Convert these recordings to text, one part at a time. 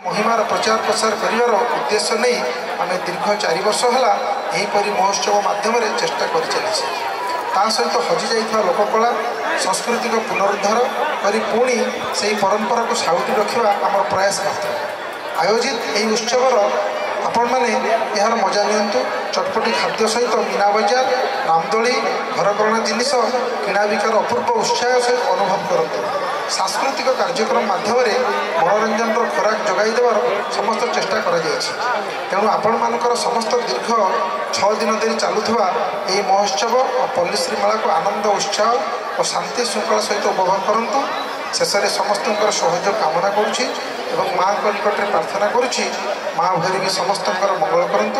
महिमार प्रचार प्रसार कर उद्देश्य नहीं आम दीर्घ 4 वर्ष है यहीपरि महोत्सव मध्यम चेष्टा कर चली सहित हजि जा लोककला सांस्कृतिक पुनरुद्धार कर पुणी से परंपरा को साउटी रखा आम प्रयास मात्र आयोजित यही उत्सवर आपण मैंने यार मजा नियंतु चटपटी खाद्य सहित मीना बजार रामदोली घरकरणा जिनिस किणा बिकार अपूर्व उत्साह सहित अनुभव करते सांस्कृतिक कार्यक्रम माध्यम मनोरंजन खोराक जगाई देवार समस्त चेष्टा तेणु आपण मानकर समस्त दीर्घ 6 दिन धरी चलुवा यही महोत्सव और पल्लीश्री मेला को आनंद उत्साह और शांति श्रृंखला सहित उपभोग करूँ शेष में समस्त सहयोग कामना करुँची माँ को निकट में प्रार्थना करुँची माँ भैरवी समस्त मंगल करूँ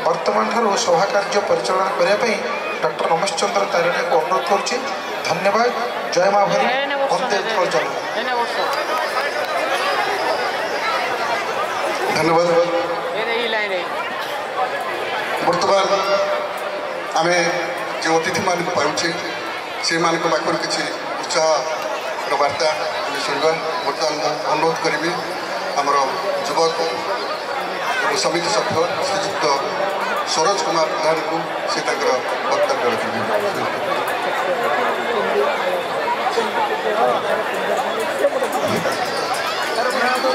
वर्तमान ठार सभा कार्य परिचालना करने डॉक्टर रमेश चंद्र तारिणी को अनुरोध करुँची धन्यवाद जय माँ भैरवी वंदे उत्कल धन्यवाद बर्तमान आम जो अतिथि मान पाचे से पाखर किसी उत्साह वार्ता शुणा बर्तमान अनुरोध करी आमर युवक समिति सभ्य श्रीजुक्त सरोज कुमार प्रधान को से वक्तव्य रखेंगे।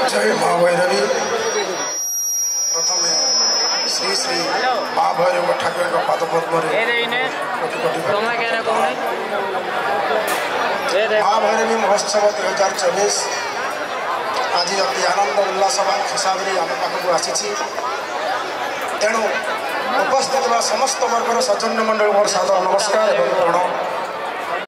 जय माँ भैरवी प्रथम श्री श्री माँ भैरव ठाकुर पाद पद्म माँ भैरवी महोत्सव 2024 आज अति आनंद उल्लास हिसाब से आम पाखक आसी तेणु उपस्थित समस्त वर्गर सज्जन मंडल मोर सादर नमस्कार एवं प्रणव।